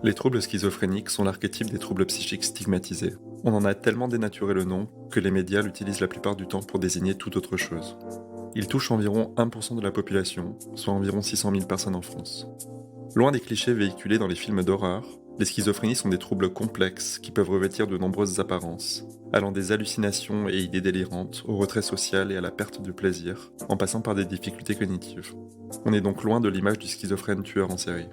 Les troubles schizophréniques sont l'archétype des troubles psychiques stigmatisés. On en a tellement dénaturé le nom que les médias l'utilisent la plupart du temps pour désigner toute autre chose. Il touche environ 1% de la population, soit environ 600 000 personnes en France. Loin des clichés véhiculés dans les films d'horreur, les schizophrénies sont des troubles complexes qui peuvent revêtir de nombreuses apparences, allant des hallucinations et idées délirantes au retrait social et à la perte de plaisir, en passant par des difficultés cognitives. On est donc loin de l'image du schizophrène tueur en série.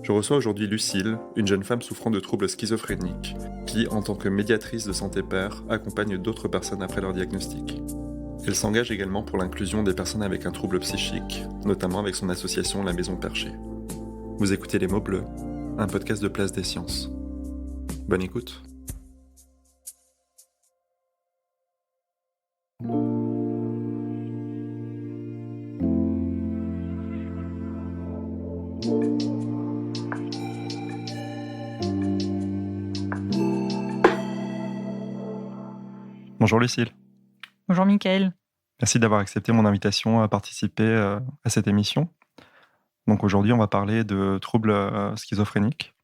Je reçois aujourd'hui Lucille, une jeune femme souffrant de troubles schizophréniques, qui, en tant que médiatrice de Santé Pair, accompagne d'autres personnes après leur diagnostic. Elle s'engage également pour l'inclusion des personnes avec un trouble psychique, notamment avec son association La Maison Perchée. Vous écoutez Les Mots Bleus, un podcast de Place des Sciences. Bonne écoute. Bonjour Lucille. Bonjour Mickaël. Merci d'avoir accepté mon invitation à participer à cette émission. Donc aujourd'hui, on va parler de troubles schizophréniques.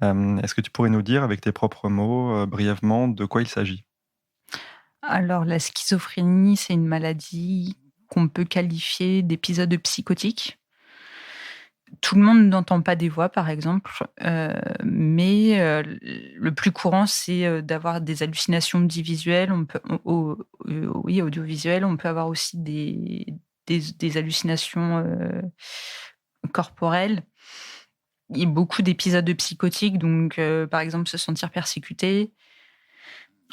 Est-ce que tu pourrais nous dire, avec tes propres mots, brièvement, de quoi il s'agit ? Alors la schizophrénie, c'est une maladie qu'on peut qualifier d'épisode psychotique. Tout le monde n'entend pas des voix, par exemple, mais le plus courant, c'est d'avoir des hallucinations audiovisuelles. Audiovisuelles. On peut avoir aussi des hallucinations corporelles. Il y a beaucoup d'épisodes psychotiques, donc par exemple se sentir persécuté,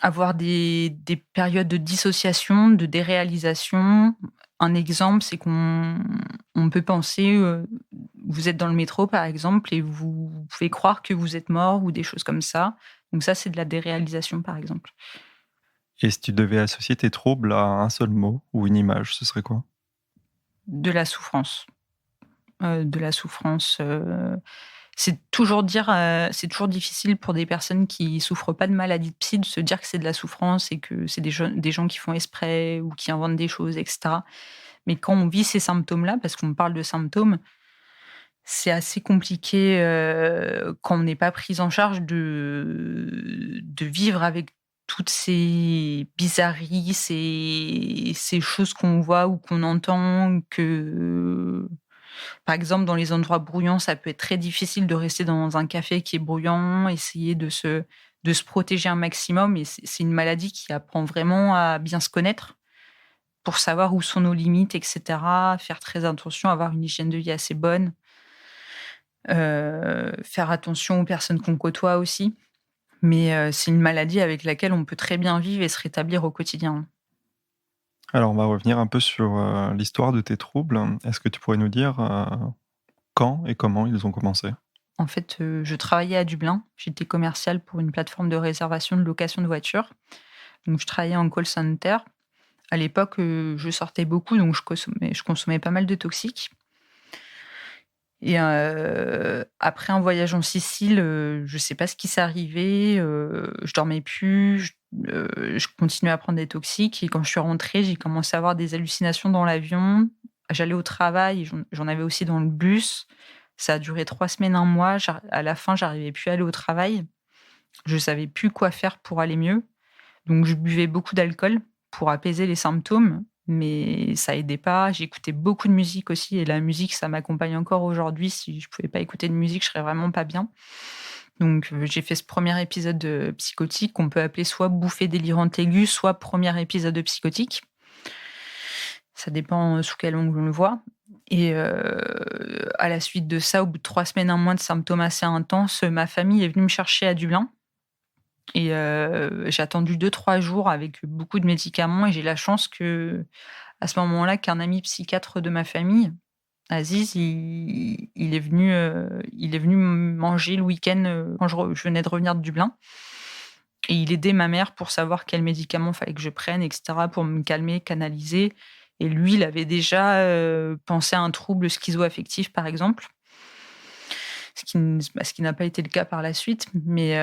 avoir des périodes de dissociation, de déréalisation. Un exemple, c'est qu'on peut penser, vous êtes dans le métro par exemple, et vous pouvez croire que vous êtes mort ou des choses comme ça. Donc ça, c'est de la déréalisation par exemple. Et si tu devais associer tes troubles à un seul mot ou une image, ce serait quoi ? De la souffrance. C'est toujours difficile pour des personnes qui souffrent pas de maladie de psy de se dire que c'est de la souffrance et que c'est des gens qui font exprès ou qui inventent des choses, etc. Mais quand on vit ces symptômes-là, parce qu'on parle de symptômes, c'est assez compliqué quand on n'est pas pris en charge de vivre avec toutes ces bizarreries, ces choses qu'on voit ou qu'on entend, par exemple, dans les endroits bruyants, ça peut être très difficile de rester dans un café qui est bruyant, essayer de se protéger un maximum. Et c'est une maladie qui apprend vraiment à bien se connaître pour savoir où sont nos limites, etc. Faire très attention, avoir une hygiène de vie assez bonne. Faire attention aux personnes qu'on côtoie aussi. Mais c'est une maladie avec laquelle on peut très bien vivre et se rétablir au quotidien. Alors, on va revenir un peu sur l'histoire de tes troubles. Est-ce que tu pourrais nous dire quand et comment ils ont commencé ? En fait, je travaillais à Dublin. J'étais commerciale pour une plateforme de réservation de location de voitures. Donc, je travaillais en call center. À l'époque, je sortais beaucoup, donc je consommais pas mal de toxiques. Et après un voyage en Sicile, je sais pas ce qui s'est arrivé, je dormais plus, je continuais à prendre des toxiques et quand je suis rentrée, j'ai commencé à avoir des hallucinations dans l'avion. J'allais au travail, j'en avais aussi dans le bus. Ça a duré 3 semaines, 1 mois. À la fin, j'arrivais plus à aller au travail. Je savais plus quoi faire pour aller mieux. Donc je buvais beaucoup d'alcool pour apaiser les symptômes, mais ça aidait pas. J'écoutais beaucoup de musique aussi et la musique, ça m'accompagne encore aujourd'hui. Si je pouvais pas écouter de musique, je serais vraiment pas bien. Donc j'ai fait ce premier épisode psychotique qu'on peut appeler soit bouffée délirante aiguë, soit premier épisode psychotique. Ça dépend sous quel angle on le voit. Et à la suite de ça, au bout de 3 semaines, 1 mois de symptômes assez intenses, ma famille est venue me chercher à Dublin. Et j'ai attendu 2-3 jours avec beaucoup de médicaments et j'ai la chance à ce moment-là, qu'un ami psychiatre de ma famille, Aziz, il est venu manger le week-end quand je venais de revenir de Dublin. Et il aidait ma mère pour savoir quels médicaments fallait que je prenne, etc., pour me calmer, canaliser. Et lui, il avait déjà pensé à un trouble schizo-affectif, par exemple. Ce qui n'a pas été le cas par la suite, mais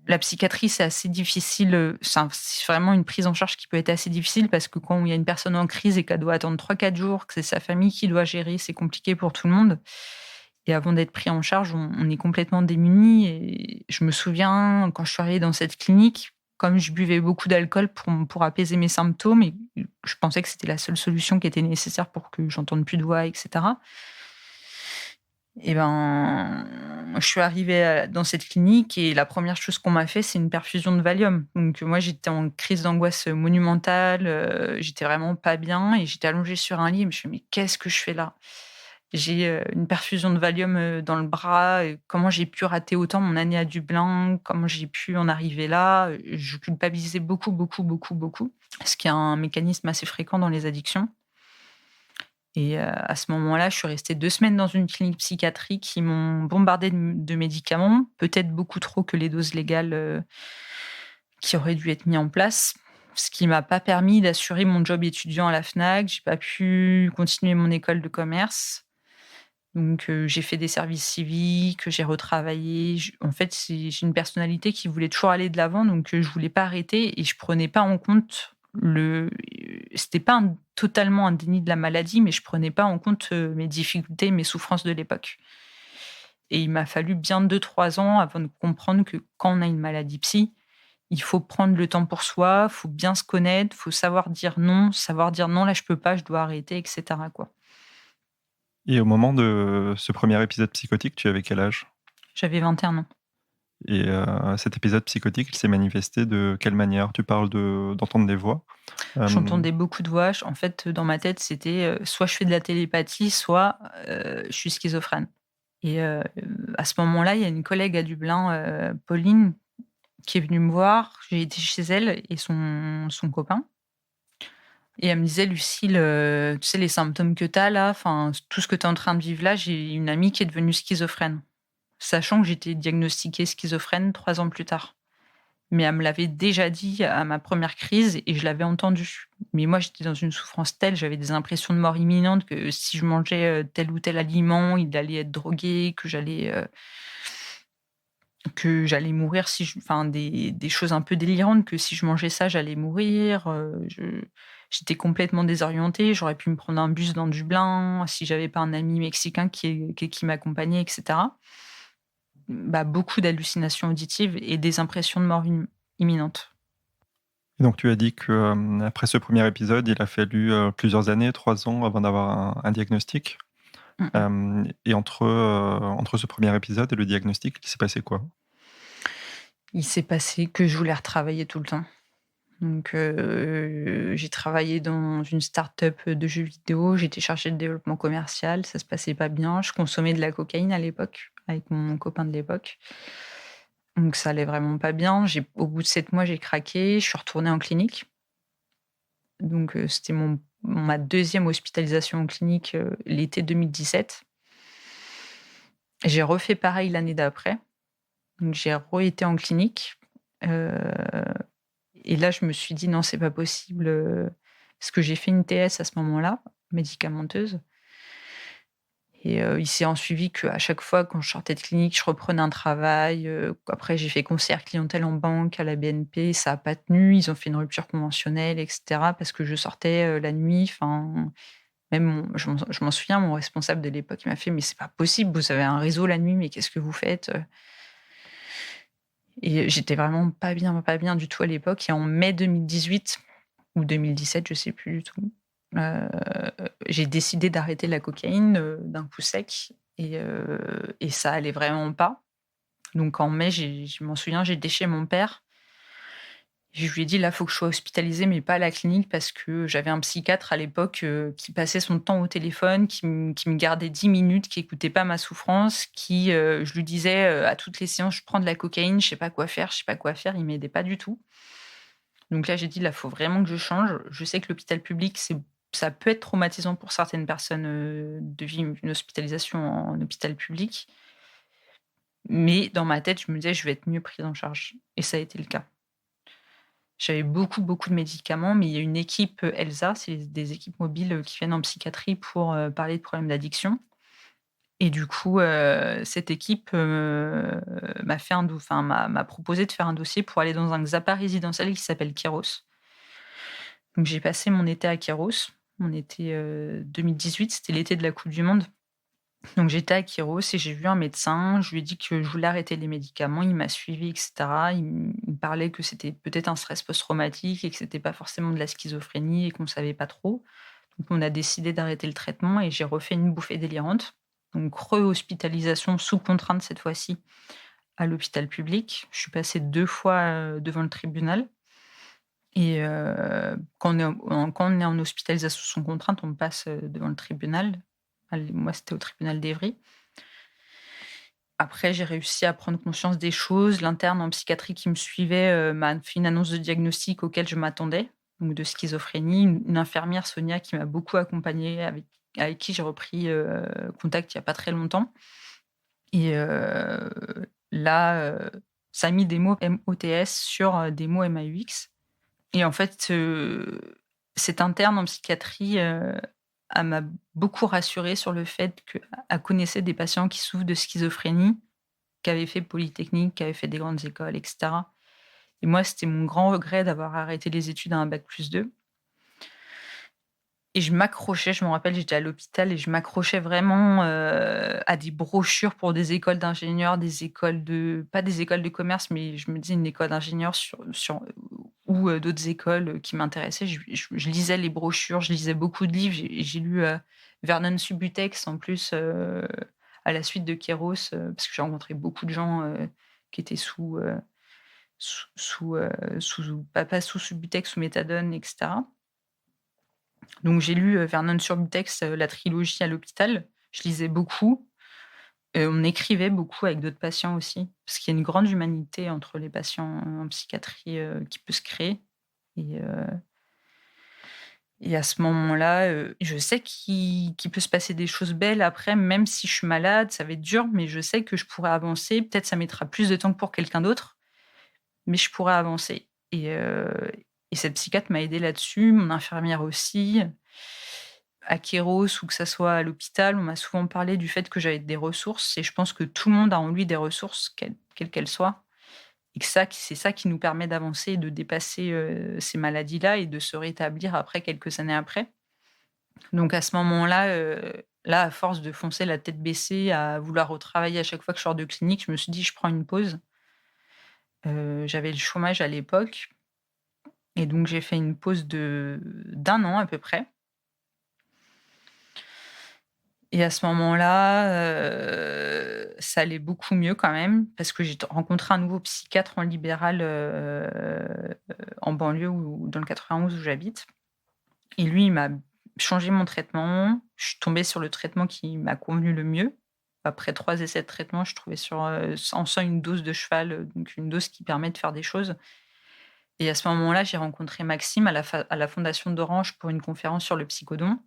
la psychiatrie, c'est assez difficile. C'est vraiment une prise en charge qui peut être assez difficile parce que quand il y a une personne en crise et qu'elle doit attendre 3-4 jours, que c'est sa famille qui doit gérer, c'est compliqué pour tout le monde. Et avant d'être pris en charge, on est complètement démunis. Et je me souviens, quand je suis arrivée dans cette clinique, comme je buvais beaucoup d'alcool pour apaiser mes symptômes, et je pensais que c'était la seule solution qui était nécessaire pour que j'entende plus de voix, etc. Et ben, je suis arrivée dans cette clinique et la première chose qu'on m'a fait, c'est une perfusion de Valium. Donc moi, j'étais en crise d'angoisse monumentale, j'étais vraiment pas bien et j'étais allongée sur un lit et je me suis dit: «Mais qu'est-ce que je fais là?» J'ai, une perfusion de Valium, dans le bras, comment j'ai pu rater autant mon année à Dublin? Comment j'ai pu en arriver là? Je culpabilisais beaucoup, beaucoup, beaucoup, beaucoup, ce qui est un mécanisme assez fréquent dans les addictions. Et à ce moment-là, je suis restée 2 semaines dans une clinique psychiatrique. Ils m'ont bombardée de médicaments, peut-être beaucoup trop que les doses légales, qui auraient dû être mis en place. Ce qui m'a pas permis d'assurer mon job étudiant à la Fnac. J'ai pas pu continuer mon école de commerce. Donc j'ai fait des services civiques, j'ai retravaillé. J En fait, j'ai une personnalité qui voulait toujours aller de l'avant, donc je voulais pas arrêter et je prenais pas en compte c'était pas totalement un déni de la maladie, mais je prenais pas en compte, mes difficultés, mes souffrances de l'époque. Et il m'a fallu bien 2-3 ans avant de comprendre que quand on a une maladie psy, il faut prendre le temps pour soi, faut bien se connaître, faut savoir dire: «Non, là, je peux pas, je dois arrêter», et cetera, quoi. Et au moment de ce premier épisode psychotique, tu avais quel âge? J'avais 21 ans. Et cet épisode psychotique, il s'est manifesté de quelle manière? Tu parles d'entendre des voix? Hem, J'entendais beaucoup de voix. En fait, dans ma tête, c'était, soit je fais de la télépathie, soit, je suis schizophrène. Et à ce moment-là, il y a une collègue à Dublin, Pauline, qui est venue me voir. J'ai été chez elle et son copain et elle me disait: «Lucile, tu sais les symptômes que tu as là, enfin tout ce que tu es en train de vivre là, j'ai une amie qui est devenue schizophrène». Sachant que j'étais diagnostiquée schizophrène 3 ans plus tard. Mais elle me l'avait déjà dit à ma première crise et je l'avais entendu. Mais moi, j'étais dans une souffrance telle, j'avais des impressions de mort imminente, que si je mangeais, tel ou tel aliment, il allait être drogué, que j'allais mourir si je enfin des choses un peu délirantes, que si je mangeais ça, j'allais mourir, j'étais complètement désorientée, j'aurais pu me prendre un bus dans Dublin, si j'avais pas un ami mexicain qui m'accompagnait, et cetera. Bah, beaucoup d'hallucinations auditives et des impressions de mort imminente. donc tu as dit que, après ce premier épisode, il a fallu, plusieurs années, 3 ans avant d'avoir un diagnostic. Mmh mh. Et entre ce premier épisode et le diagnostic, il s'est passé quoi? Il s'est passé que je voulais retravailler tout le temps. Donc, j'ai travaillé dans une start-up de jeux vidéo, j'étais chargée de développement commercial, ça se passait pas bien. Je consommais de la cocaïne à l'époque, avec mon copain de l'époque. Donc ça allait vraiment pas bien. Au bout de 7 mois, j'ai craqué, je suis retournée en clinique. Donc, c'était ma deuxième hospitalisation en clinique, l'été 2017. J'ai refait pareil l'année d'après, donc j'ai re-été en clinique, heu et là, je me suis dit: «Non, c'est pas possible», parce que j'ai fait une TS à ce moment-là, médicamenteuse. Et il s'est ensuivi qu'à chaque fois quand je sortais de clinique, je reprenais un travail, après j'ai fait conseillère clientèle en banque à la BNP, ça a pas tenu. Ils ont fait une rupture conventionnelle, et cetera, parce que je sortais, la nuit. Enfin, même je m'en souviens, mon responsable de l'époque, il m'a fait: «Mais c'est pas possible, vous avez un réseau la nuit, mais qu'est-ce que vous faites?» Et j'étais vraiment pas bien du tout à l'époque. Et en mai 2018 ou 2017, je sais plus du tout, heu, j'ai décidé d'arrêter la cocaïne, d'un coup sec. Et ça allait vraiment pas. Donc en mai, je m'en souviens, j'ai été chez mon père. Je lui ai dit: «Là, faut que je sois hospitalisée, mais pas à la clinique», parce que j'avais un psychiatre à l'époque, qui passait son temps au téléphone, qui me gardait 10 minutes, qui écoutait pas ma souffrance, je lui disais, à toutes les séances: «Je prends de la cocaïne, je sais pas quoi faire, je sais pas quoi faire». Il m'aidait pas du tout. Donc là, j'ai dit: «Là, faut vraiment que je change». Je sais que l'hôpital public, ça peut être traumatisant pour certaines personnes, de vivre une hospitalisation en hôpital public. Mais dans ma tête, je me disais: «Je vais être mieux prise en charge», et ça a été le cas. J'avais beaucoup, beaucoup de médicaments, mais il y a une équipe, ELSA, c'est des équipes mobiles, qui viennent en psychiatrie pour, parler de problèmes d'addiction. Et du coup, cette équipe, m'a fait m'a proposé de faire un dossier pour aller dans un XAPA résidentiel qui s'appelle Kairos. Donc j'ai passé mon été à Kairos, mon été, 2018, c'était l'été de la coupe du monde. Donc j'étais à Kéros et j'ai vu un médecin. Je lui ai dit que je voulais arrêter les médicaments. Il m'a suivie et cetera. Il me parlait que c'était peut-être un stress post-traumatique et que c'était pas forcément de la schizophrénie et qu'on savait pas trop. Donc on a décidé d'arrêter le traitement et j'ai refait une bouffée délirante. Donc re-hospitalisation sous contrainte cette fois-ci à l'hôpital public. Je suis passée 2 fois, devant le tribunal et quand on est en hospitalisation sous contrainte, on passe, devant le tribunal. Moi, c'était au tribunal d'Évry. Après, j'ai réussi à prendre conscience des choses. L'interne en psychiatrie qui me suivait, m'a fait une annonce de diagnostic auquel je m'attendais, donc de schizophrénie. Une infirmière, Sonia, qui m'a beaucoup accompagnée, avec qui j'ai repris, contact il y a pas très longtemps et là, ça a mis des mots MOTS sur, des mots MAUX et en fait, cette interne en psychiatrie, elle m'a beaucoup rassurée sur le fait qu'elle connaissait des patients qui souffrent de schizophrénie, qui avaient fait Polytechnique, qui avaient fait des grandes écoles et cetera et moi, c'était mon grand regret d'avoir arrêté les études à un bac+2 et je m'accrochais, je me rappelle, j'étais à l'hôpital et je m'accrochais vraiment, à des brochures pour des écoles d'ingénieurs, des écoles de pas des écoles de commerce, mais je me disais une école d'ingénieurs ou d'autres écoles, qui m'intéressaient. Je lisais les brochures, je lisais beaucoup de livres. J'ai lu, Vernon Subutex en plus, à la suite de Kéros, parce que j'ai rencontré beaucoup de gens, qui étaient sous pas sous Subutex, sous méthadone et cetera. Donc j'ai lu, Vernon Subutex, la trilogie à l'hôpital. Je lisais beaucoup, on écrivait beaucoup avec d'autres patients aussi, parce qu'il y a une grande humanité entre les patients, en psychiatrie, qui peut se créer et à ce moment-là, je sais qu'il peut se passer des choses belles après, même si je suis malade, ça va être dur, mais je sais que je pourrais avancer. Peut-être ça mettra plus de temps que pour quelqu'un d'autre, mais je pourrais avancer et cette psychiatre m'a aidée là-dessus, mon infirmière aussi. À Kéros ou que ça soit à l'hôpital, on m'a souvent parlé du fait que j'avais des ressources et je pense que tout le monde a en lui des ressources, quelles qu'elles soient et que c'est ça qui nous permet d'avancer et de dépasser, ces maladies-là et de se rétablir après quelques années après. Donc à ce moment-là, là, à force de foncer la tête baissée, à vouloir retravailler à chaque fois que je sors de clinique, je me suis dit: «Je prends une pause». J'avais le chômage à l'époque et donc j'ai fait une pause d'un an à peu près. Et à ce moment-là, ça allait beaucoup mieux quand même parce que j'ai rencontré un nouveau psychiatre en libéral, en banlieue ou dans le 91 où j'habite et lui, il m'a changé mon traitement. Je suis tombée sur le traitement qui m'a convenu le mieux. Après 3 essais de traitement, je suis tombée sur, en soi une dose de cheval, donc une dose qui permet de faire des choses et à ce moment-là, j'ai rencontré Maxime à la fondation d'Orange pour une conférence sur le psychodon.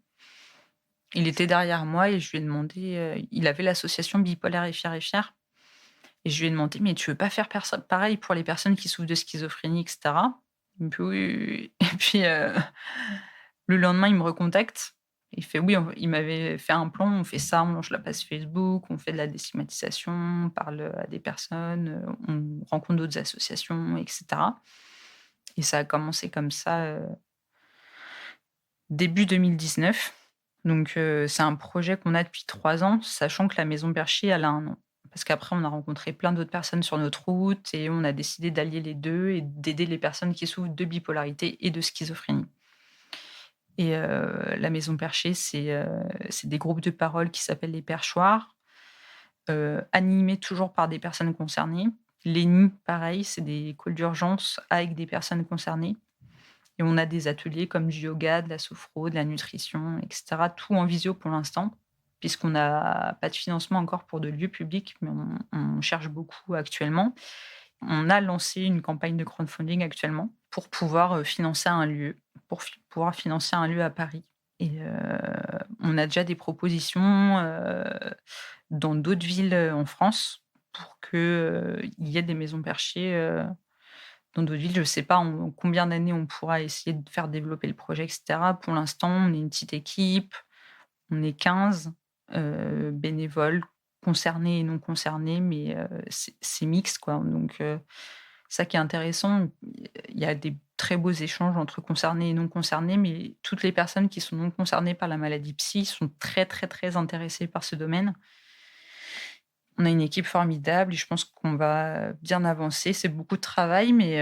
Il était derrière moi et je lui ai demandé, il avait l'association Bipolaire et fier et je lui ai demandé: «Mais tu veux pas faire pareil pour les personnes qui souffrent de schizophrénie et cetera?» Il me fait: «Oui, oui, oui» et puis, le lendemain, il me recontacte. Il fait: «Oui, il m'avait fait un plan, on fait ça, on lance la page Facebook, on fait de la déstigmatisation, on parle, à des personnes, on rencontre d'autres associations et cetera» et ça a commencé comme ça, début 2019. Donc c'est un projet qu'on a depuis 3 ans, sachant que la Maison Perchée, elle a 1 an. Parce qu'après, on a rencontré plein d'autres personnes sur notre route et on a décidé d'allier les 2 et d'aider les personnes qui souffrent de bipolarité et de schizophrénie. Et la Maison Perchée, c'est des groupes de parole qui s'appellent les perchoirs, animés toujours par des personnes concernées. Les nids, pareil, c'est des calls d'urgence avec des personnes concernées. Et on a des ateliers comme du yoga, de la sophro, de la nutrition et cetera, tout en visio pour l'instant, puisqu'on n'a pas de financement encore pour de lieux publics, mais on cherche beaucoup actuellement. On a lancé une campagne de crowdfunding actuellement pour pouvoir, financer un lieu, pour pouvoir financer un lieu à Paris et on a déjà des propositions, dans d'autres villes, en France pour que, il y ait des maisons perchées, dans d'autres villes. Je ne sais pas en combien d'années on pourra essayer de faire développer le projet et cetera. Pour l'instant, on est une petite équipe, on est 15 bénévoles, concernés et non concernés, mais c'est mixte quoi, donc Ça qui est intéressant, il y a des très beaux échanges entre concernés et non concernés, mais toutes les personnes qui sont non concernées par la maladie psy sont très, très, très intéressées par ce domaine. On a une équipe formidable et je pense qu'on va bien avancer. C'est beaucoup de travail, mais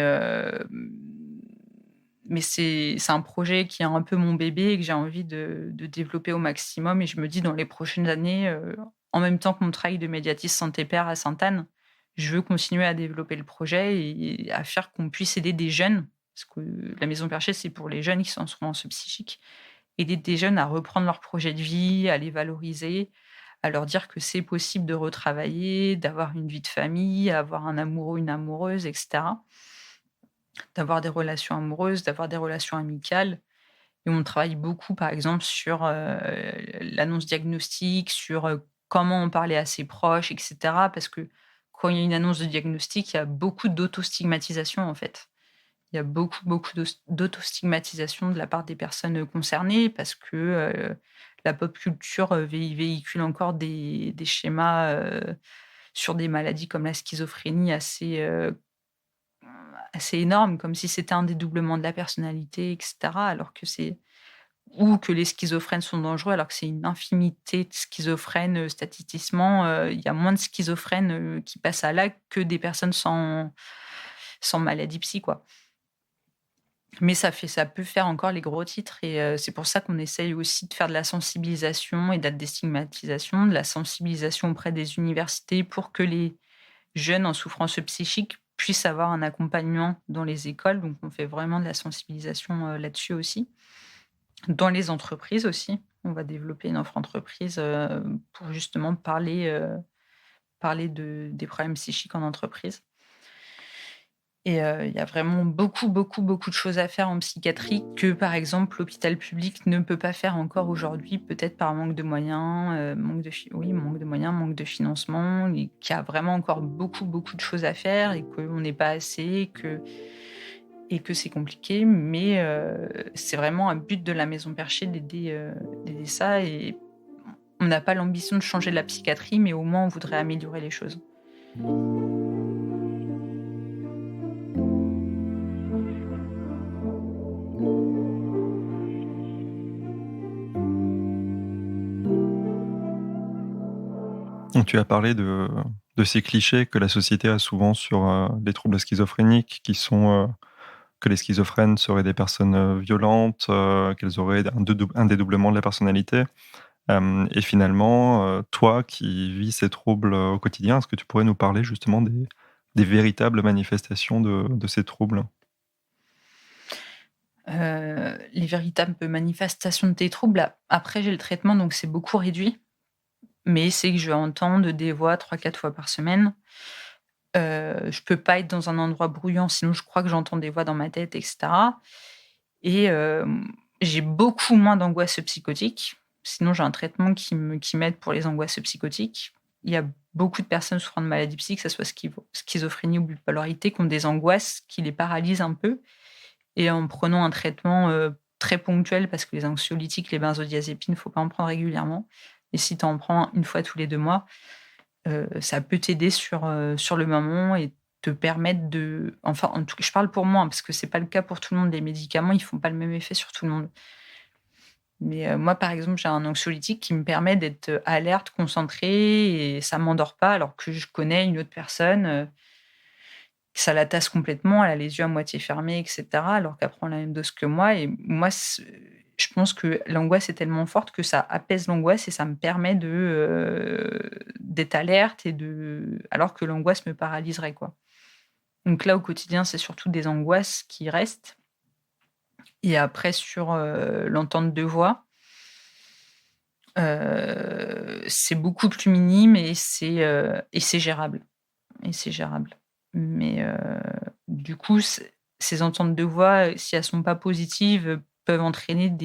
c'est un projet qui est un peu mon bébé et que j'ai envie de développer au maximum et je me dis dans les prochaines années, en même temps que mon travail de médiatrice santé père à Sainte-Anne, je veux continuer à développer le projet et à faire qu'on puisse aider des jeunes, parce que la Maison Perchée, c'est pour les jeunes qui sont en souffrance psychique, aider des jeunes à reprendre leur projet de vie, à les valoriser, à leur dire que c'est possible de retravailler, d'avoir une vie de famille, avoir un amoureux, une amoureuse, et cetera. D'avoir des relations amoureuses, d'avoir des relations amicales et on travaille beaucoup, par exemple, sur, l'annonce diagnostique, sur, comment en parler à ses proches et cetera. Parce que quand il y a une annonce de diagnostic, il y a beaucoup d'autostigmatisation, en fait. Il y a beaucoup, beaucoup d'autostigmatisation de la part des personnes concernées parce que, la pop culture, véhicule encore des schémas, sur des maladies comme la schizophrénie assez énormes, comme si c'était un dédoublement de la personnalité et cetera, alors que c'est ou que les schizophrènes sont dangereux, alors que c'est une infimité de schizophrènes, statistiquement, il y a moins de schizophrènes, qui passent à l'acte que des personnes sans maladie psy, quoi. Mais ça peut faire encore les gros titres et c'est pour ça qu'on essaye aussi de faire de la sensibilisation et de la déstigmatisation, de la sensibilisation auprès des universités pour que les jeunes en souffrance psychique puissent avoir un accompagnement dans les écoles. Donc on fait vraiment de la sensibilisation, là-dessus aussi. Dans les entreprises aussi, on va développer une offre entreprise, pour justement parler des problèmes psychiques en entreprise et il y a vraiment beaucoup, beaucoup, beaucoup de choses à faire en psychiatrie que, par exemple, l'hôpital public ne peut pas faire encore aujourd'hui, peut-être par manque de moyens, manque de moyens, manque de financement et qu'il y a vraiment encore beaucoup, beaucoup de choses à faire et qu'on n'est pas assez, et que c'est compliqué, mais c'est vraiment un but de la Maison Perchée d'aider ça et on n'a pas l'ambition de changer la psychiatrie, mais au moins on voudrait améliorer les choses. Donc tu as parlé de ces clichés que la société a souvent sur, les troubles schizophréniques qui sont, que les schizophrènes seraient des personnes, violentes, qu'elles auraient un dédoublement de la personnalité. Et finalement, toi qui vis ces troubles, au quotidien, est-ce que tu pourrais nous parler justement des véritables manifestations de ces troubles? Les véritables manifestations de tes troubles, après j'ai le traitement donc c'est beaucoup réduit, mais c'est que je vais entendre des voix 3-4 fois par semaine. Je peux pas être dans un endroit bruyant, sinon je crois que j'entends des voix dans ma tête et cetera et j'ai beaucoup moins d'angoisse psychotique. Sinon, j'ai un traitement qui m'aide pour les angoisses psychotiques. Il y a beaucoup de personnes souffrant de maladies psy, que ça soit schizophrénie ou bipolarité, qui ont des angoisses qui les paralysent un peu et en prenant un traitement, très ponctuel parce que les anxiolytiques, les benzodiazépines, faut pas en prendre régulièrement et si tu en prends une fois tous les 2 mois, ça peut t'aider sur le moment et te permettre de enfin, en tout cas, je parle pour moi, hein, parce que c'est pas le cas pour tout le monde. Les médicaments, ils font pas le même effet sur tout le monde. Mais, moi, par exemple, j'ai un anxiolytique qui me permet d'être, alerte, concentrée et ça m'endort pas, alors que je connais une autre personne, ça la tasse complètement, elle a les yeux à moitié fermés et cetera, alors qu'elle prend la même dose que moi et moi, je pense que l'angoisse est tellement forte que ça apaise l'angoisse et ça me permet d'être alerte et alors que l'angoisse me paralyserait, quoi. Donc là, au quotidien, c'est surtout des angoisses qui restent et après sur, l'entente de voix, c'est beaucoup plus minime et c'est gérable Mais, du coup, ces ententes de voix, si elles sont pas positives, peuvent entraîner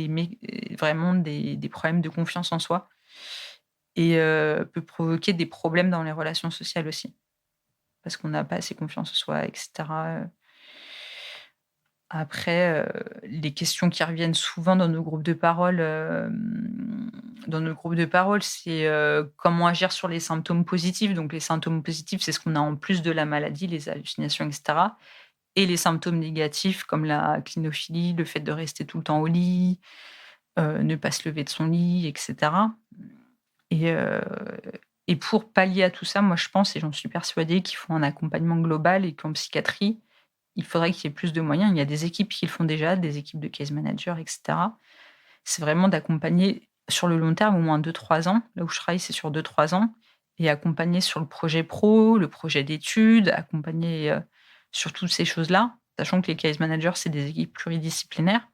vraiment des problèmes de confiance en soi et peut provoquer des problèmes dans les relations sociales aussi. Parce qu'on n'a pas assez confiance en soi et cetera. Après, les questions qui reviennent souvent dans nos groupes de parole, dans notre groupe de parole, c'est, comment agir sur les symptômes positifs. Donc les symptômes positifs, c'est ce qu'on a en plus de la maladie, les hallucinations et cetera, et les symptômes négatifs comme la clinophilie, le fait de rester tout le temps au lit, ne pas se lever de son lit et cetera. Et heu et pour pallier à tout ça, moi je pense et j'en suis persuadée qu'il faut un accompagnement global et qu'en psychiatrie, il faudrait qu'il y ait plus de moyens. Il y a des équipes qui le font déjà, des équipes de case managers et cetera. C'est vraiment d'accompagner sur le long terme, au moins 2-3 ans. Là où je travaille, c'est sur 2-3 ans et accompagner sur le projet pro, le projet d'études, accompagner, sur toutes ces choses-là, sachant que les case managers, c'est des équipes pluridisciplinaires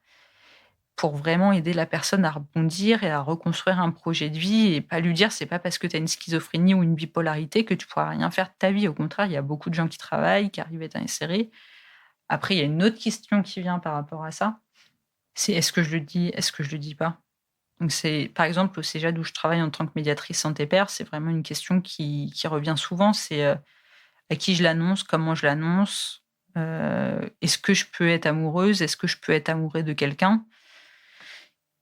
pour vraiment aider la personne à rebondir et à reconstruire un projet de vie et pas lui dire: «C'est pas parce que tu as une schizophrénie ou une bipolarité que tu pourras rien faire de ta vie». Au contraire, il y a beaucoup de gens qui travaillent, qui arrivent à être insérés. Après, il y a une autre question qui vient par rapport à ça, c'est: «Est-ce que je le dis? Est-ce que je le dis pas?» Donc c'est par exemple, au CEJAD où je travaille en tant que médiatrice santé-père, c'est vraiment une question qui revient souvent, c'est, à qui je l'annonce? Comment je l'annonce? Est-ce que je peux être amoureuse? Est-ce que je peux être amoureux de quelqu'un?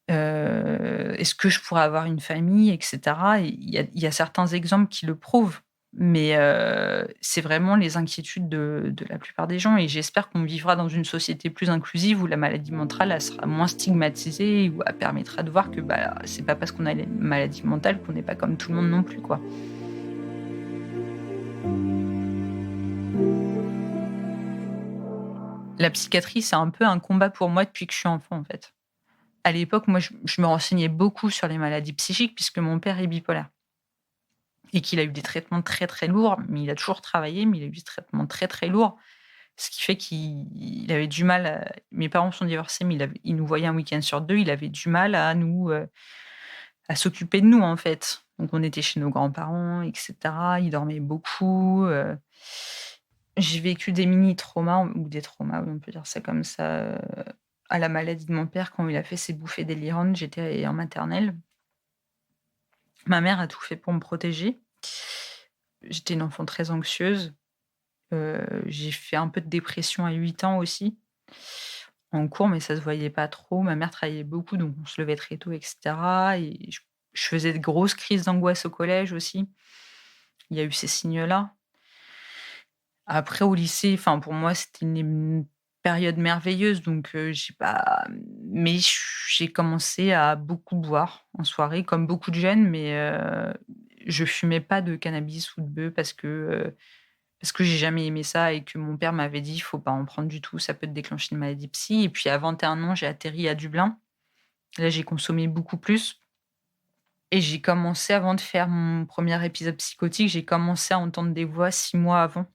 Est-ce que je pourrais avoir une famille et cetera? Et il y a certains exemples qui le prouvent, mais c'est vraiment les inquiétudes de la plupart des gens et j'espère qu'on vivra dans une société plus inclusive où la maladie mentale, elle sera moins stigmatisée, où elle permettra de voir que, bah, c'est pas parce qu'on a une maladie mentale qu'on n'est pas comme tout le monde non plus, quoi. La psychiatrie, c'est un peu un combat pour moi depuis que je suis enfant, en fait. À l'époque, moi, je me renseignais beaucoup sur les maladies psychiques puisque mon père est bipolaire. Et qu'il a eu des traitements très, très lourds, mais il a toujours travaillé, mais il a eu des traitements très, très lourds. Ce qui fait qu'il avait du mal mes parents sont divorcés, mais il nous voyait un week-end sur 2. Il avait du mal à s'occuper de nous, en fait. Donc on était chez nos grands-parents et cetera. Il dormait beaucoup. J'ai vécu des mini traumas ou des traumas, oui, on peut dire ça comme ça, à la maladie de mon père quand il a fait ses bouffées délirantes. J'étais en maternelle. Ma mère a tout fait pour me protéger. J'étais une enfant très anxieuse. J'ai fait un peu de dépression à 8 ans aussi, en cours, mais ça se voyait pas trop. Ma mère travaillait beaucoup, donc on se levait très tôt et cetera et je faisais de grosses crises d'angoisse au collège aussi. Il y a eu ces signes-là. Après au lycée, enfin pour moi, c'était une période merveilleuse donc j'ai pas mais j'ai commencé à beaucoup boire en soirée comme beaucoup de jeunes, mais je fumais pas de cannabis ou de bœuf parce que j'ai jamais aimé ça et que mon père m'avait dit: «Faut pas en prendre du tout, ça peut te déclencher une maladie psy» et puis à 21 ans, j'ai atterri à Dublin. Là, j'ai consommé beaucoup plus et j'ai commencé avant de faire mon premier épisode psychotique, j'ai commencé à entendre des voix 6 mois avant.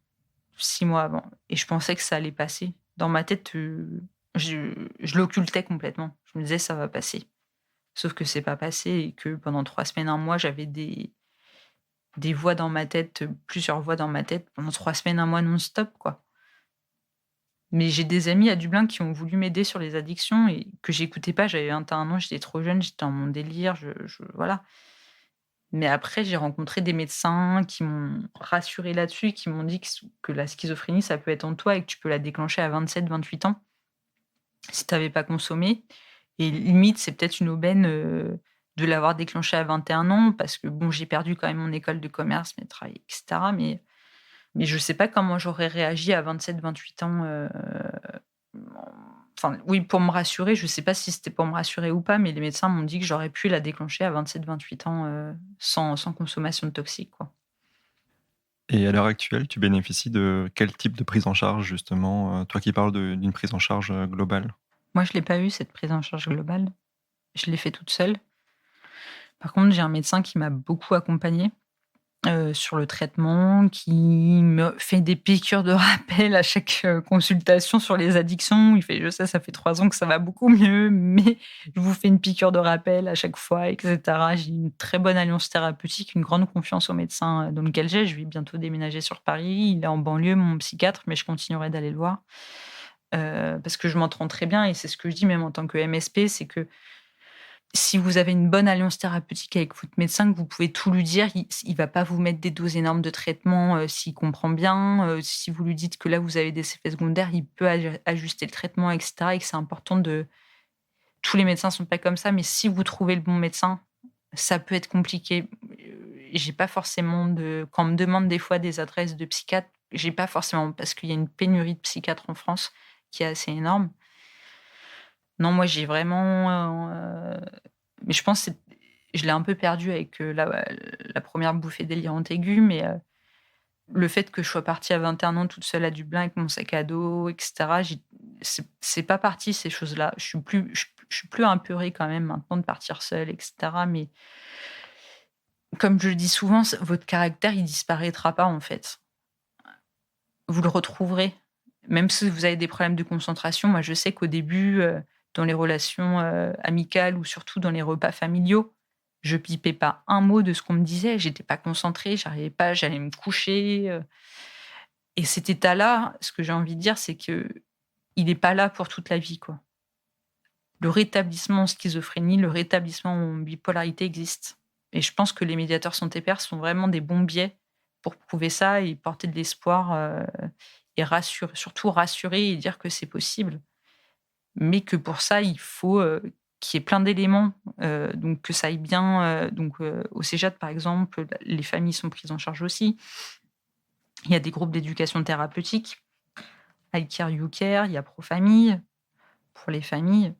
6 mois avant et je pensais que ça allait passer. Dans ma tête, je l'occultais complètement. Je me disais: «Ça va passer». Sauf que c'est pas passé et que pendant 3 semaines, un mois, j'avais des voix dans ma tête, plusieurs voix dans ma tête pendant 3 semaines, un mois non-stop, quoi. Mais j'ai des amis à Dublin qui ont voulu m'aider sur les addictions et que j'écoutais pas. J'avais 21 ans, j'étais trop jeune, j'étais dans mon délire, voilà. Mais après, j'ai rencontré des médecins qui m'ont rassurée là-dessus, qui m'ont dit que la schizophrénie, ça peut être en toi et que tu peux la déclencher à 27-28 ans si tu avais pas consommé et limite, c'est peut-être une aubaine, de l'avoir déclenchée à 21 ans parce que bon, j'ai perdu quand même mon école de commerce, mes travail et cetera, mais je sais pas comment j'aurais réagi à 27-28 ans, enfin, oui, pour me rassurer, je sais pas si c'était pour me rassurer ou pas, mais les médecins m'ont dit que j'aurais pu la déclencher à 27-28 ans, sans consommation de toxiques, quoi. Et à l'heure actuelle, tu bénéficies de quel type de prise en charge justement, toi qui parles d'une prise en charge, globale? Moi, je l'ai pas eu cette prise en charge globale. Je l'ai fait toute seule. Par contre, j'ai un médecin qui m'a beaucoup accompagnée, sur le traitement, qui me fait des piqûres de rappel à chaque, consultation sur les addictions. Il fait: «Je sais, ça fait 3 ans que ça va beaucoup mieux, mais je vous fais une piqûre de rappel à chaque fois» et cetera. J'ai une très bonne alliance thérapeutique, une grande confiance au médecin, dans lequel j'ai. Je vais bientôt déménager sur Paris. Il est en banlieue, mon psychiatre, mais je continuerai d'aller le voir, parce que je m'entends très bien et c'est ce que je dis même en tant que MSP, c'est que si vous avez une bonne alliance thérapeutique avec votre médecin, que vous pouvez tout lui dire, il va pas vous mettre des doses énormes de traitement, s'il comprend bien. Si vous lui dites que là, vous avez des effets secondaires, il peut ajuster le traitement et cetera et que c'est important de tous les médecins sont pas comme ça, mais si vous trouvez le bon médecin, Ça peut être compliqué. J'ai pas forcément quand on me demande des fois des adresses de psychiatres, j'ai pas forcément parce qu'il y a une pénurie de psychiatres en France qui est assez énorme. Non, moi, j'ai vraiment, mais je pense que je l'ai un peu perdu avec, la 1re bouffée délirante aiguë, mais, le fait que je sois partie à 21 ans toute seule à Dublin avec mon sac à dos et cetera, c'est pas parti ces choses-là. Je suis plus apeurée quand même maintenant de partir seule et cetera, mais comme je le dis souvent, votre caractère, il disparaîtra pas, en fait. Vous le retrouverez. Même si vous avez des problèmes de concentration, moi, je sais qu'au début, dans les relations, amicales ou surtout dans les repas familiaux, je pipais pas un mot de ce qu'on me disait. J'étais pas concentrée, j'arrivais pas, j'allais me coucher, et cet état-là, ce que j'ai envie de dire, c'est qu'il est pas là pour toute la vie, quoi. Le rétablissement en schizophrénie, le rétablissement en bipolarité existe, et je pense que les médiateurs santé pairs sont vraiment des bons biais pour prouver ça et porter de l'espoir, et surtout rassurer et dire que c'est possible. Mais que pour ça, il faut, qu'il y ait plein d'éléments, donc que ça aille bien, au CEJAD, par exemple, les familles sont prises en charge aussi. Il y a des groupes d'éducation thérapeutique, iCare, YouCare, il y a ProFamille, pour les familles.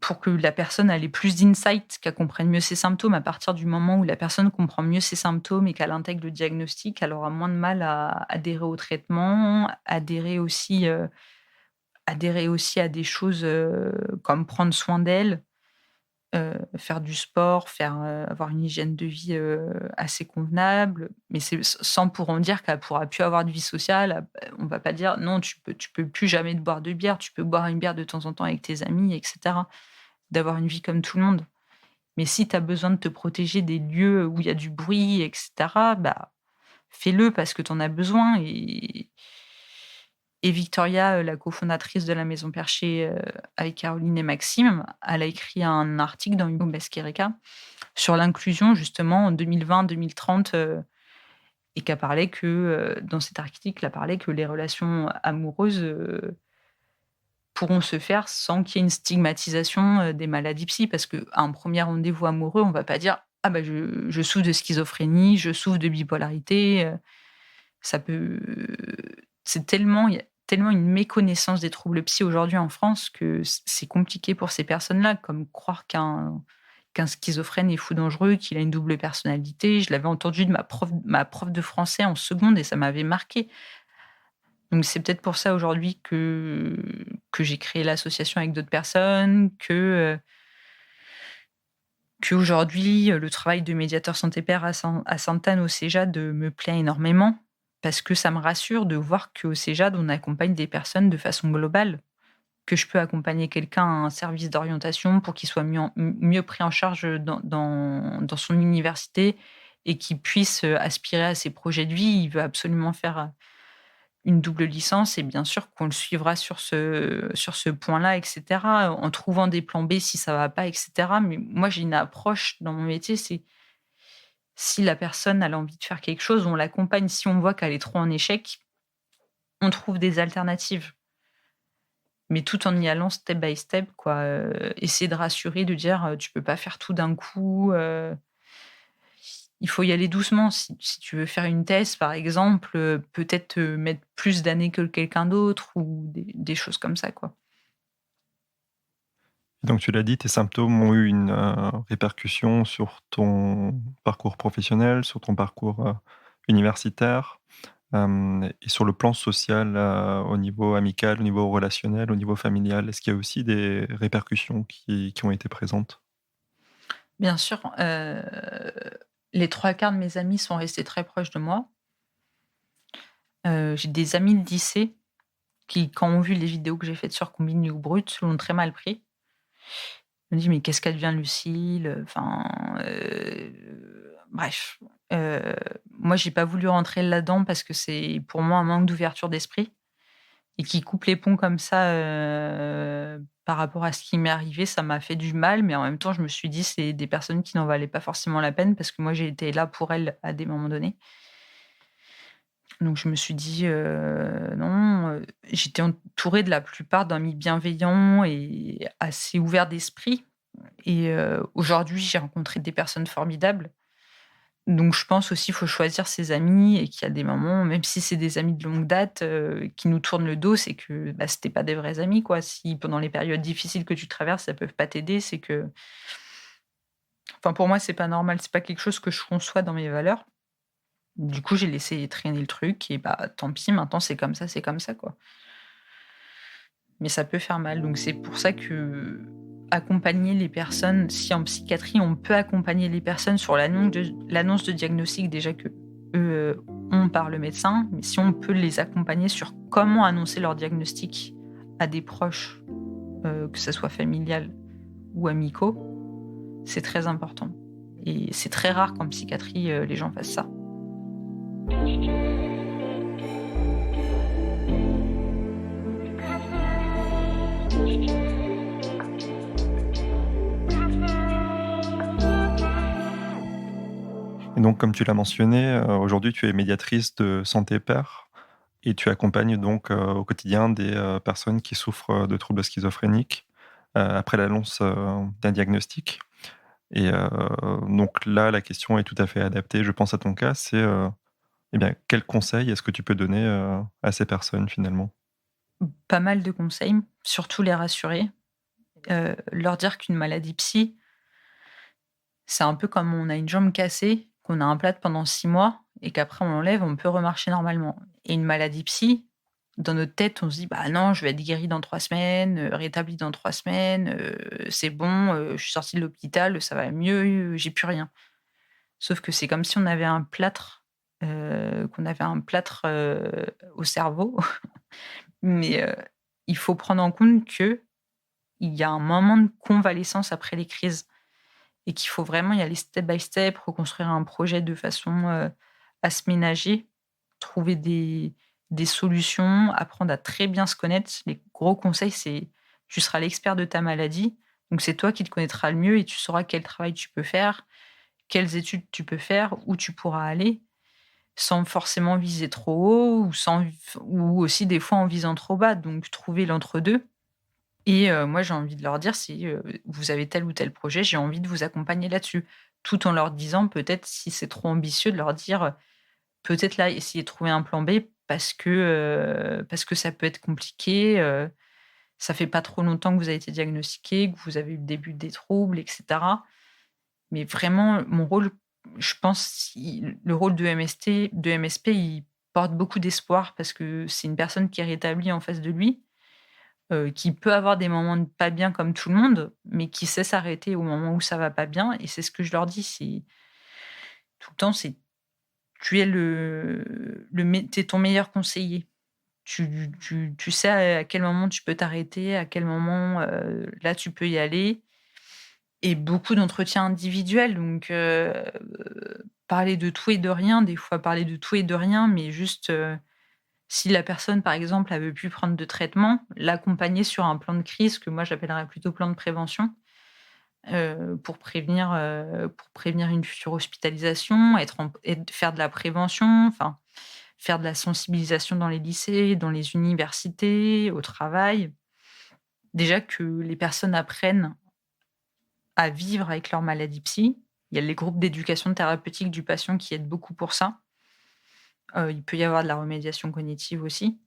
Pour que la personne elle ait plus d'insight, qu'elle comprenne mieux ses symptômes. À partir du moment où la personne comprend mieux ses symptômes et qu'elle intègre le diagnostic, elle aura moins de mal à adhérer au traitement, adhérer aussi à des choses, comme prendre soin d'elle, faire du sport, avoir une hygiène de vie, assez convenable. Mais c'est sans pour en dire qu'elle pourra plus avoir de vie sociale. On va pas dire: «Non, tu peux plus jamais te boire de bière, tu peux boire une bière de temps en temps avec tes amis» et cetera. D'avoir une vie comme tout le monde. Mais si tu as besoin de te protéger des lieux où il y a du bruit et cetera, bah, fais-le parce que tu en as besoin, et Victoria, la cofondatrice de la Maison Perchée, avec Caroline et Maxime, elle a écrit un article dans Hugo Basquerica sur l'inclusion justement en 2020-2030, et qu'elle parlait que, dans cet article, elle parlait que les relations amoureuses, pourront se faire sans qu'il y ait une stigmatisation, des maladies psy. Parce qu'à un premier rendez-vous amoureux, on va pas dire: «Ah bah, je souffre de schizophrénie, je souffre de bipolarité», ça peut il y a tellement une méconnaissance des troubles psy aujourd'hui en France que c'est compliqué pour ces personnes-là, comme croire qu'un schizophrène est fou dangereux, qu'il a une double personnalité. Je l'avais entendu de ma prof de français en seconde et ça m'avait marqué. Donc c'est peut-être pour ça aujourd'hui que j'ai créé l'association avec d'autres personnes, qu'aujourd'hui, le travail de médiateur santé pair à Sainte-Anne au CEJAD, me plaît énormément parce que ça me rassure de voir qu'au CEJAD, on accompagne des personnes de façon globale, que je peux accompagner quelqu'un à un service d'orientation pour qu'il soit mieux pris en charge dans son université et qu'il puisse, aspirer à ses projets de vie. Il veut absolument faire, une double licence, et bien sûr qu'on le suivra sur ce point-là et cetera, en trouvant des plans B si ça va pas et cetera. Mais moi, j'ai une approche dans mon métier, c'est si la personne elle a envie de faire quelque chose, on l'accompagne. Si on voit qu'elle est trop en échec, on trouve des alternatives. Mais tout en y allant step by step, quoi, essayer de rassurer, de dire, «Tu peux pas faire tout d'un coup, il faut y aller doucement. Si tu veux faire une thèse, par exemple, peut-être, mettre plus d'années que quelqu'un d'autre» ou des choses comme ça, quoi. Donc tu l'as dit, tes symptômes ont eu une, répercussion sur ton parcours professionnel, sur ton parcours, universitaire, et sur le plan social, au niveau amical, au niveau relationnel, au niveau familial. Est-ce qu'il y a aussi des répercussions qui ont été présentes? Bien sûr, les 3/4 de mes amis sont restés très proches de moi. J'ai des amis de lycée qui, quand ont vu les vidéos que j'ai faites sur Combini ou Brut, l'ont très mal pris. Je me dis: «Mais qu'est-ce qu'elle devient Lucile?» Enfin, bref. Moi, j'ai pas voulu rentrer là-dedans parce que c'est pour moi un manque d'ouverture d'esprit, et qui coupe les ponts comme ça, par rapport à ce qui m'est arrivé, ça m'a fait du mal, mais en même temps, je me suis dit: «C'est des personnes qui n'en valaient pas forcément la peine», parce que moi, j'ai été là pour elles à des moments donnés. Donc je me suis dit: «Non», j'étais entourée de la plupart d'amis bienveillants et assez ouverts d'esprit. Et aujourd'hui, j'ai rencontré des personnes formidables. Donc je pense aussi, qu'il faut choisir ses amis et qu'il y a des moments, même si c'est des amis de longue date, qui nous tournent le dos, c'est que, bah, c'était pas des vrais amis, quoi. Si pendant les périodes difficiles que tu traverses, ça peuvent pas t'aider, c'est que enfin pour moi, c'est pas normal, c'est pas quelque chose que je conçois dans mes valeurs. Du coup, j'ai laissé traîner le truc et bah, tant pis, maintenant c'est comme ça, quoi. Mais ça peut faire mal, donc c'est pour ça que accompagner les personnes, si en psychiatrie, on peut accompagner les personnes sur l'annonce de diagnostic déjà qu'eux, ont par le médecin, mais si on peut les accompagner sur comment annoncer leur diagnostic à des proches, que ça soit familial ou amicaux, c'est très important et c'est très rare qu'en psychiatrie, les gens fassent ça. Et donc, comme tu l'as mentionné, aujourd'hui, tu es médiatrice de Santé Pair et tu accompagnes donc au quotidien des personnes qui souffrent de troubles schizophréniques après l'annonce d'un diagnostic. Et donc là, la question est tout à fait adaptée, je pense, à ton cas. C'est, eh bien, quels conseils est-ce que tu peux donner à ces personnes finalement? Pas mal de conseils, surtout les rassurer, leur dire qu'une maladie psy, c'est un peu comme on a une jambe cassée, qu'on a un plâtre pendant 6 mois et qu'après on l'enlève, on peut remarcher normalement. Et une maladie psy, dans notre tête, on se dit: «Bah non, je vais être guéri dans 3 semaines, rétabli dans 3 semaines, c'est bon, je suis sorti de l'hôpital, ça va mieux, j'ai plus rien». Sauf que c'est comme si on avait un plâtre, qu'on avait un plâtre, au cerveau, mais il faut prendre en compte qu'il y a un moment de convalescence après les crises. Et qu'il faut vraiment y aller step by step, reconstruire un projet de façon, à se ménager, trouver des solutions, apprendre à très bien se connaître. Les gros conseils, c'est tu seras l'expert de ta maladie, donc c'est toi qui te connaîtras le mieux et tu sauras quel travail tu peux faire, quelles études tu peux faire, où tu pourras aller, sans forcément viser trop haut ou aussi des fois en visant trop bas, donc trouver l'entre-deux. Et moi, j'ai envie de leur dire si, vous avez tel ou tel projet, j'ai envie de vous accompagner là-dessus. Tout en leur disant peut-être si c'est trop ambitieux de leur dire, peut-être là, essayer de trouver un plan B parce que ça peut être compliqué, ça fait pas trop longtemps que vous avez été diagnostiqué, que vous avez eu le début des troubles et cetera. Mais vraiment, mon rôle, je pense, le rôle de MSP, il porte beaucoup d'espoir parce que c'est une personne qui est rétablie en face de lui, qui peut avoir des moments de pas bien comme tout le monde, mais qui sait s'arrêter au moment où ça va pas bien et c'est ce que je leur dis, c'est tout le temps, c'est tu es tu es ton meilleur conseiller. Tu sais à quel moment tu peux t'arrêter, à quel moment, là, tu peux y aller et beaucoup d'entretiens individuels donc parler de tout et de rien, des fois parler de tout et de rien, mais juste, si la personne, par exemple, elle veut plus prendre de traitement, l'accompagner sur un plan de crise que moi j'appellerais plutôt plan de prévention, pour prévenir une future hospitalisation, faire de la prévention, enfin, faire de la sensibilisation dans les lycées, dans les universités, au travail. Déjà que les personnes apprennent à vivre avec leur maladie psy. Il y a les groupes d'éducation thérapeutique du patient qui aident beaucoup pour ça. Il peut y avoir de la remédiation cognitive aussi.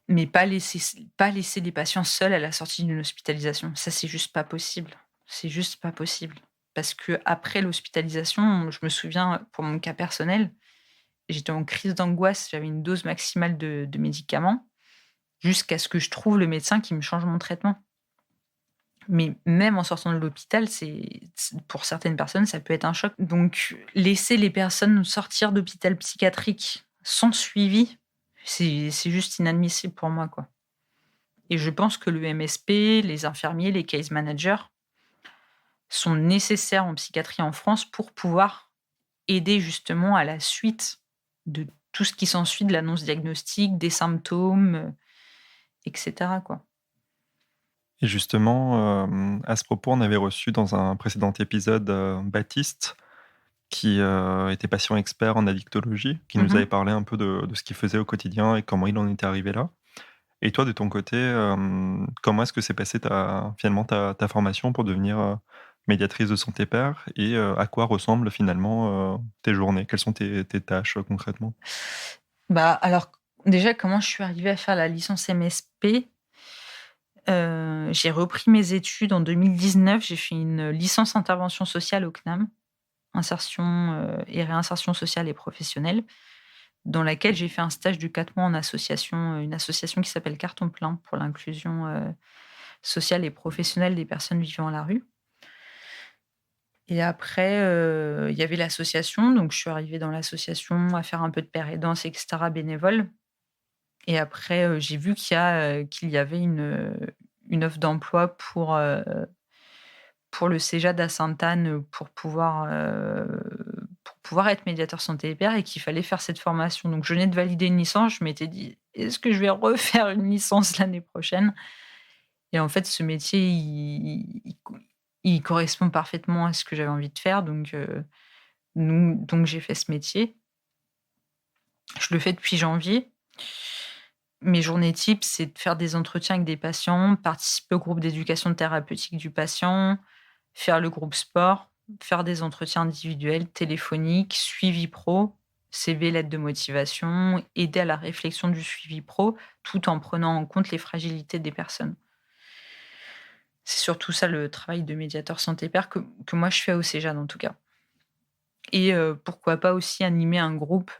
Mais pas laisser les patients seuls à la sortie d'une hospitalisation. Ça, c'est juste pas possible. C'est juste pas possible. Parce que après l'hospitalisation, je me souviens, pour mon cas personnel, j'étais en crise d'angoisse, j'avais une dose maximale de médicaments, jusqu'à ce que je trouve le médecin qui me change mon traitement. Mais même en sortant de l'hôpital, pour certaines personnes, ça peut être un choc. Donc laisser les personnes sortir d'hôpital psychiatrique sans suivi, c'est juste inadmissible pour moi, quoi. Et je pense que le MSP, les infirmiers, les case managers sont nécessaires en psychiatrie en France pour pouvoir aider justement à la suite de tout ce qui s'ensuit de l'annonce diagnostique, des symptômes, et cetera, quoi. Et justement, à ce propos, on avait reçu dans un précédent épisode, Baptiste qui, était patient expert en addictologie, qui nous Mmh. avait parlé un peu de ce qu'il faisait au quotidien et comment il en était arrivé là. Et toi, de ton côté, comment est-ce que s'est passée finalement ta formation pour devenir, médiatrice de santé père et à quoi ressemblent finalement, tes journées? Quelles sont tes tâches, concrètement? Bah, alors, déjà, comment je suis arrivée à faire la licence MSP? J'ai repris mes études en 2019. J'ai fait une licence intervention sociale au CNAM, insertion, et réinsertion sociale et professionnelle, dans laquelle j'ai fait un stage de 4 mois en association, une association qui s'appelle Carton Plein pour l'inclusion, sociale et professionnelle des personnes vivant à la rue. Et après, il y avait l'association, donc je suis arrivée dans l'association à faire un peu de pair aidance et cetera, bénévole. Et après, j'ai vu qu'il y avait une offre d'emploi pour le CEJA à Sainte-Anne, pour pouvoir être médiateur santé et père et qu'il fallait faire cette formation. Donc je venais de valider une licence, je m'étais dit: «Est-ce que je vais refaire une licence l'année prochaine?» Et en fait, ce métier, il correspond parfaitement à ce que j'avais envie de faire, donc j'ai fait ce métier. Je le fais depuis janvier. Mes journées types, c'est de faire des entretiens avec des patients, participer au groupe d'éducation thérapeutique du patient, faire le groupe sport, faire des entretiens individuels, téléphoniques, suivi pro, CV, lettre de motivation, aider à la réflexion du suivi pro, tout en prenant en compte les fragilités des personnes. C'est surtout ça le travail de médiateur santé pair que moi je fais au CEJAD en tout cas. Et pourquoi pas aussi animer un groupe,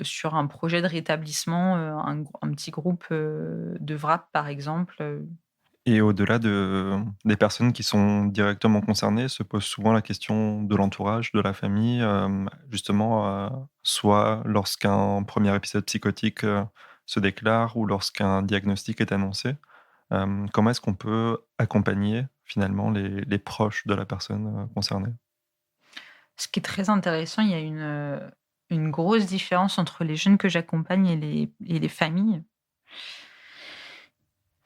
sur un projet de rétablissement, un petit groupe, de VRAP par exemple, Et au-delà des personnes qui sont directement concernées, se pose souvent la question de l'entourage, de la famille, justement, soit lorsqu'un premier épisode psychotique, se déclare ou lorsqu'un diagnostic est annoncé. Comment est-ce qu'on peut accompagner finalement les proches de la personne, concernée? Ce qui est très intéressant, il y a une grosse différence entre les jeunes que j'accompagne et les familles.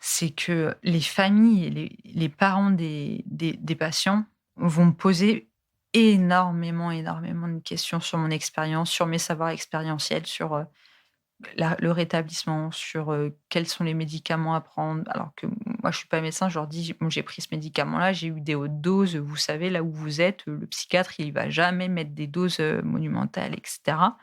C'est que les familles et les parents des patients vont me poser énormément de questions sur mon expérience, sur mes savoirs expérientiels, sur, le rétablissement, sur, quels sont les médicaments à prendre. Alors que moi, je suis pas médecin, je leur dis: «Bon, j'ai pris ce médicament-là, j'ai eu des hautes doses, vous savez là où vous êtes, le psychiatre, il va jamais mettre des doses, monumentales» et cetera.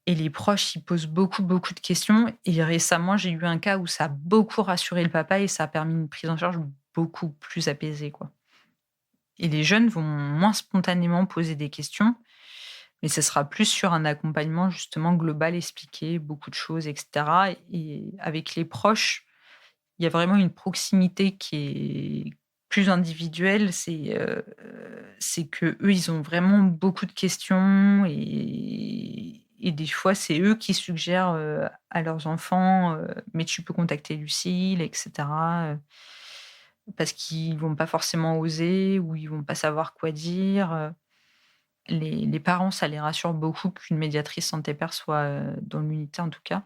Et les proches, ils posent beaucoup de questions et récemment, j'ai eu un cas où ça a beaucoup rassuré le papa et ça a permis une prise en charge beaucoup plus apaisée, quoi. Et les jeunes vont moins spontanément poser des questions, mais ce sera plus sur un accompagnement justement global, expliquer beaucoup de choses et cetera. Et avec les proches, il y a vraiment une proximité qui est plus individuelle. C'est qu'eux, ils ont vraiment beaucoup de questions et des fois, c'est eux qui suggèrent, à leurs enfants, «Mais tu peux contacter Lucile» et cetera, parce qu'ils vont pas forcément oser ou ils vont pas savoir quoi dire, Les parents, ça les rassure beaucoup qu'une médiatrice santé père soit, dans l'unité en tout cas.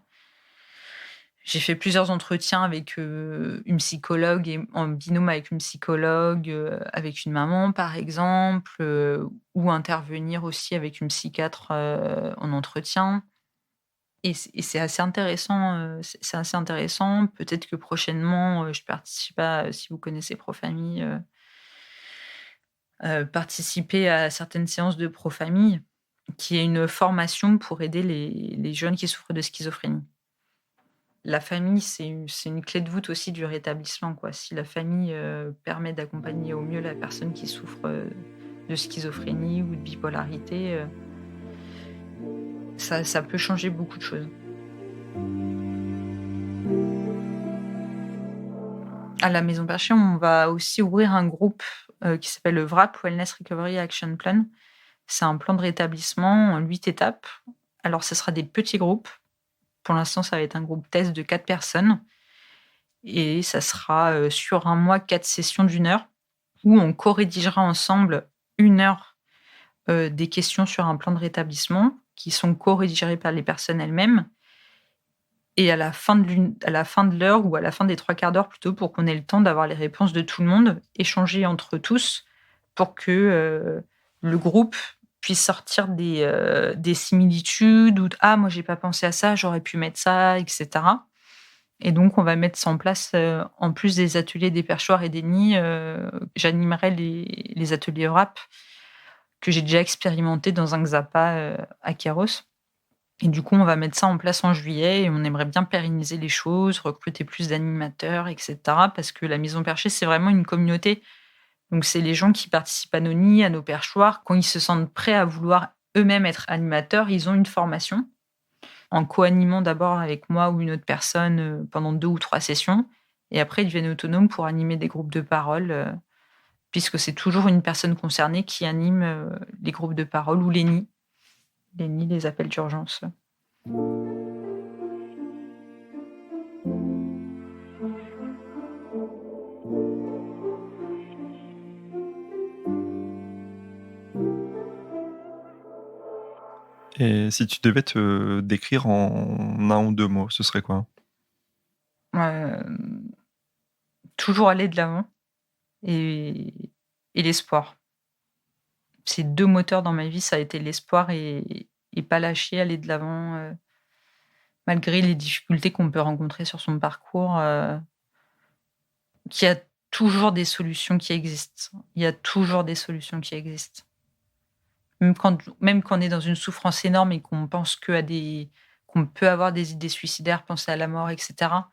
J'ai fait plusieurs entretiens avec, une psychologue et en binôme avec une psychologue, avec une maman par exemple, ou intervenir aussi avec une psychiatre, en entretien et c'est assez intéressant, c'est assez intéressant. Peut-être que prochainement, je participe à, si vous connaissez Profamille, participer à certaines séances de Profamille, qui est une formation pour aider les jeunes qui souffrent de schizophrénie. La famille, c'est une clé de voûte aussi du rétablissement, quoi. Si la famille, permet d'accompagner au mieux la personne qui souffre, de schizophrénie ou de bipolarité, ça peut changer beaucoup de choses. À la Maison Perchée, on va aussi ouvrir un groupe, qui s'appelle le VRAP, Wellness Recovery Action Plan. C'est un plan de rétablissement en 8 étapes. Alors ce sera des petits groupes. Pour l'instant, ça va être un groupe test de 4 personnes et ça sera, sur un mois, 4 sessions d'1 heure où on co-rédigera ensemble 1 heure, des questions sur un plan de rétablissement qui sont co-rédigées par les personnes elles-mêmes et à la fin de l'heure ou à la fin des 3/4 d'heure plutôt, pour qu'on ait le temps d'avoir les réponses de tout le monde, échanger entre tous pour que, le groupe puisse sortir des similitudes ou «Ah moi j'ai pas pensé à ça, j'aurais pu mettre ça» et cetera. Et donc on va mettre ça en place, en plus des ateliers des perchoirs et des nids, j'animerai les ateliers rap que j'ai déjà expérimenté dans un Xapa, à Kéros. Et du coup, on va mettre ça en place en juillet et on aimerait bien pérenniser les choses, recruter plus d'animateurs et cetera. Parce que la Maison Perchée, c'est vraiment une communauté. Donc c'est les gens qui participent à nos nids, à nos perchoirs. Quand ils se sentent prêts à vouloir eux-mêmes être animateurs, ils ont une formation en co-animant d'abord avec moi ou une autre personne, pendant 2 ou 3 sessions et après ils deviennent autonomes pour animer des groupes de parole, puisque c'est toujours une personne concernée qui anime, les groupes de parole ou les nids. Les nids, les appels d'urgence. Et si tu devais te décrire en 1 ou 2 mots, ce serait quoi? Hem, toujours aller de l'avant et l'espoir. Ces 2 moteurs dans ma vie, ça a été l'espoir et pas lâcher, aller de l'avant, malgré les difficultés qu'on peut rencontrer sur son parcours, qu'il y a toujours des solutions qui existent. Il y a toujours des solutions qui existent. Même quand on est dans une souffrance énorme et qu'on pense qu'on peut avoir des idées suicidaires, penser à la mort et cetera,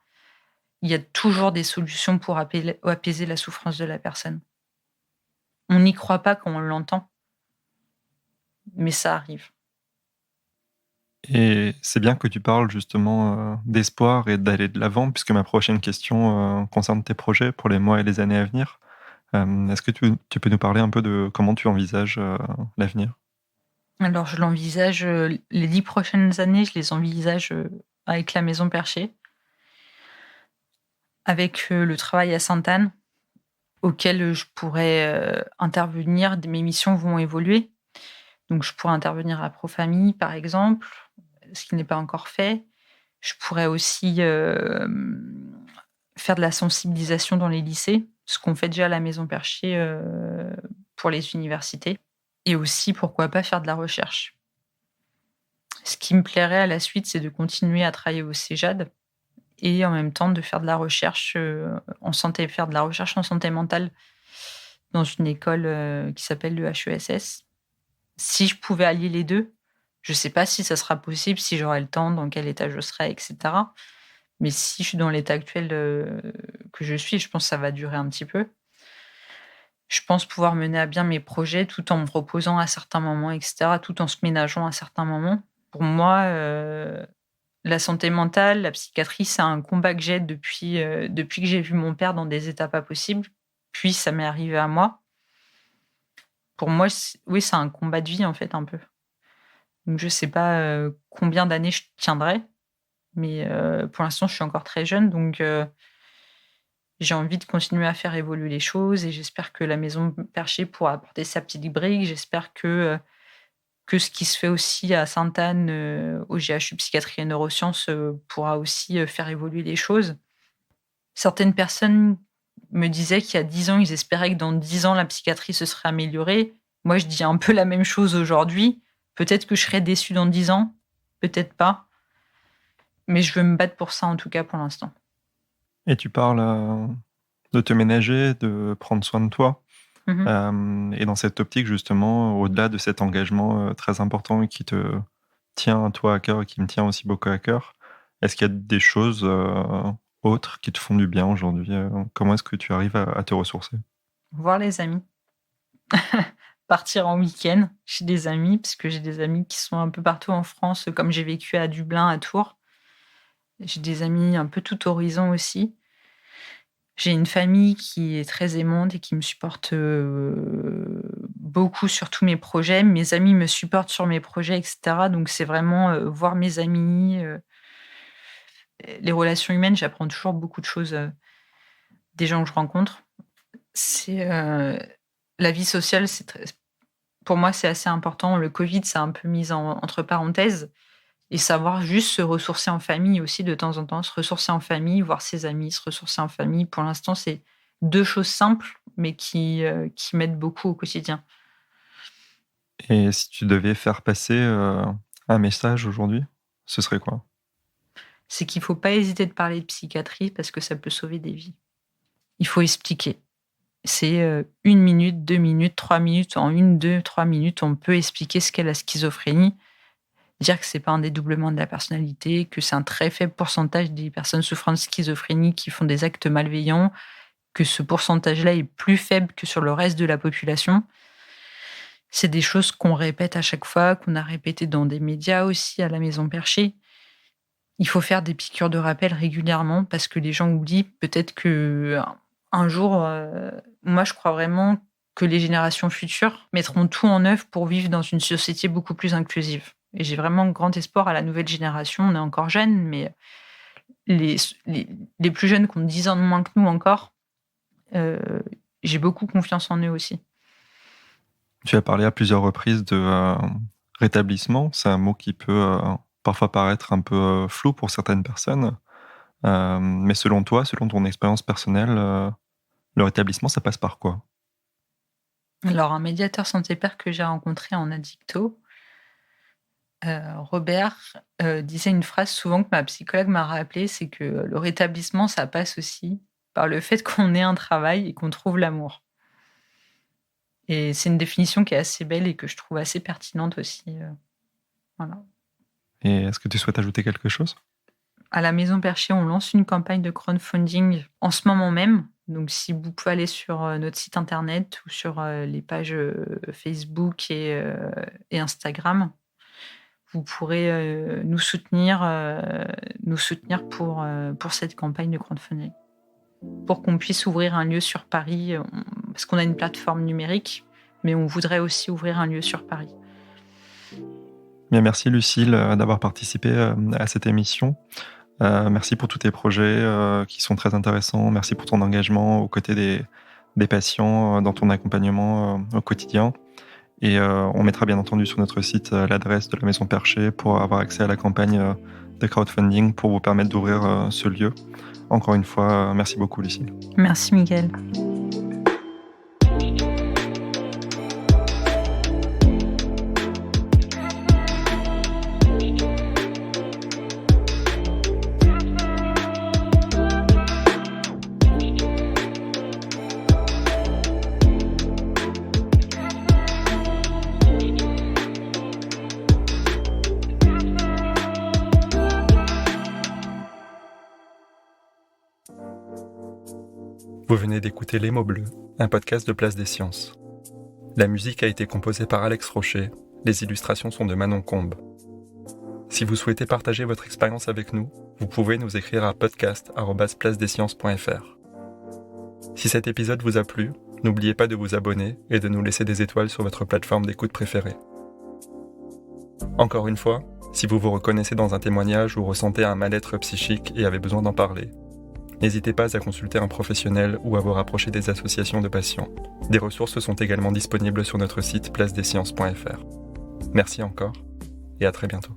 il y a toujours des solutions pour apaiser la souffrance de la personne. On n'y croit pas quand on l'entend, mais ça arrive. Et c'est bien que tu parles justement, d'espoir et d'aller de l'avant puisque ma prochaine question, concerne tes projets pour les mois et les années à venir. Est-ce que tu peux nous parler un peu de comment tu envisages, l'avenir? Alors je l'envisage, les 10 prochaines années, je les envisage, avec la Maison Perchée, avec, le travail à Sainte-Anne auquel, je pourrais, intervenir. Mes missions vont évoluer, donc je pourrais intervenir à Profamille, par exemple, ce qui n'est pas encore fait. Je pourrais aussi, faire de la sensibilisation dans les lycées, ce qu'on fait déjà à la Maison Perchée, pour les universités et aussi, pourquoi pas, faire de la recherche. Ce qui me plairait à la suite, c'est de continuer à travailler au CEJAD et en même temps de faire de la recherche, faire de la recherche en santé mentale dans une école, qui s'appelle le HESS. Si je pouvais allier les 2, je sais pas si ça sera possible, si j'aurai le temps, dans quel état je serai et cetera. Mais si je suis dans l'état actuel, que je suis, je pense que ça va durer un petit peu. Je pense pouvoir mener à bien mes projets tout en me reposant à certains moments et cetera, tout en se ménageant à certains moments. Pour moi, la santé mentale, la psychiatrie, c'est un combat que j'ai depuis que j'ai vu mon père dans des états pas possibles, puis ça m'est arrivé à moi. Pour moi, oui, c'est un combat de vie, en fait, un peu. Donc je sais pas, combien d'années je tiendrai, mais pour l'instant, je suis encore très jeune, donc j'ai envie de continuer à faire évoluer les choses et j'espère que la Maison Perchée pourra apporter sa petite brique. J'espère que ce qui se fait aussi à Sainte-Anne, au GHU Psychiatrie et Neurosciences, pourra aussi, faire évoluer les choses. Certaines personnes me disaient qu'il y a 10 ans, ils espéraient que dans 10 ans, la psychiatrie se serait améliorée. Moi, je dis un peu la même chose aujourd'hui. Peut-être que je serai déçue dans 10 ans, peut-être pas, mais je veux me battre pour ça, en tout cas, pour l'instant. Et tu parles, de te ménager, de prendre soin de toi. Mmh. Et dans cette optique justement, au-delà de cet engagement, très important et qui te tient à toi à cœur et qui me tient aussi beaucoup à cœur, est-ce qu'il y a des choses, autres qui te font du bien aujourd'hui? Comment est-ce que tu arrives à te ressourcer? Voir les amis, partir en week-end chez des amis, parce que j'ai des amis qui sont un peu partout en France, comme j'ai vécu à Dublin, à Tours. J'ai des amis un peu tout horizon aussi. J'ai une famille qui est très aimante et qui me supporte, beaucoup sur tous mes projets. Mes amis me supportent sur mes projets et cetera, donc c'est vraiment, voir mes amis, les relations humaines, j'apprends toujours beaucoup de choses, des gens que je rencontre. C'est, la vie sociale, c'est très pour moi, c'est assez important. Le covid, ça a un peu mis entre parenthèses et savoir juste se ressourcer en famille aussi de temps en temps, se ressourcer en famille, voir ses amis, se ressourcer en famille. Pour l'instant, c'est 2 choses simples, mais qui m'aident beaucoup au quotidien. Et si tu devais faire passer, un message aujourd'hui, ce serait quoi? c'est qu'il ne faut pas hésiter de parler de psychiatrie parce que ça peut sauver des vies. Il faut expliquer. C'est 1 minute, 2 minutes, 3 minutes. En 1, 2, 3 minutes, on peut expliquer ce qu'est la schizophrénie, dire que ce n'est pas un dédoublement de la personnalité, que c'est un très faible pourcentage des personnes souffrant de schizophrénie qui font des actes malveillants, que ce pourcentage-là est plus faible que sur le reste de la population. C'est des choses qu'on répète à chaque fois, qu'on a répétées dans des médias aussi, à la Maison Perchée. Il faut faire des piqûres de rappel régulièrement parce que les gens oublient. Peut-être qu'un jour, moi je crois vraiment que les générations futures mettront tout en œuvre pour vivre dans une société beaucoup plus inclusive. Et j'ai vraiment grand espoir à la nouvelle génération. On est encore jeunes, mais les plus jeunes qui ont 10 ans de moins que nous encore, j'ai beaucoup confiance en eux aussi. Tu as parlé à plusieurs reprises de rétablissement. C'est un mot qui peut parfois paraître un peu flou pour certaines personnes. Mais selon toi, selon ton expérience personnelle, le rétablissement, ça passe par quoi? Alors, un médiateur santé-père que j'ai rencontré en addicto, Robert, disait une phrase souvent que ma psychologue m'a rappelée, c'est que le rétablissement, ça passe aussi par le fait qu'on ait un travail et qu'on trouve l'amour. Et c'est une définition qui est assez belle et que je trouve assez pertinente aussi. Voilà. Et est-ce que tu souhaites ajouter quelque chose? À la Maison Perchée, on lance une campagne de crowdfunding en ce moment même. Donc, si vous pouvez aller sur notre site internet ou sur les pages Facebook et Instagram, vous pourrez nous soutenir pour cette campagne de crowdfunding. Pour qu'on puisse ouvrir un lieu sur Paris, parce qu'on a une plateforme numérique, mais on voudrait aussi ouvrir un lieu sur Paris. Bien, merci Lucile d'avoir participé à cette émission. Merci pour tous tes projets qui sont très intéressants. Merci pour ton engagement aux côtés des patients dans ton accompagnement au quotidien. Et on mettra bien entendu sur notre site l'adresse de la Maison Perchée pour avoir accès à la campagne de crowdfunding pour vous permettre d'ouvrir ce lieu. Encore une fois, merci beaucoup Lucile. Merci Miguel. Vous venez d'écouter Les mots bleus, un podcast de Place des Sciences. La musique a été composée par Alex Rocher, les illustrations sont de Manon Combe. Si vous souhaitez partager votre expérience avec nous, vous pouvez nous écrire à podcast@placedesciences.fr. Si cet épisode vous a plu, n'oubliez pas de vous abonner et de nous laisser des étoiles sur votre plateforme d'écoute préférée. Encore une fois, si vous vous reconnaissez dans un témoignage ou ressentez un mal-être psychique et avez besoin d'en parler, n'hésitez pas à consulter un professionnel ou à vous rapprocher des associations de patients. Des ressources sont également disponibles sur notre site placedesciences.fr. Merci encore et à très bientôt.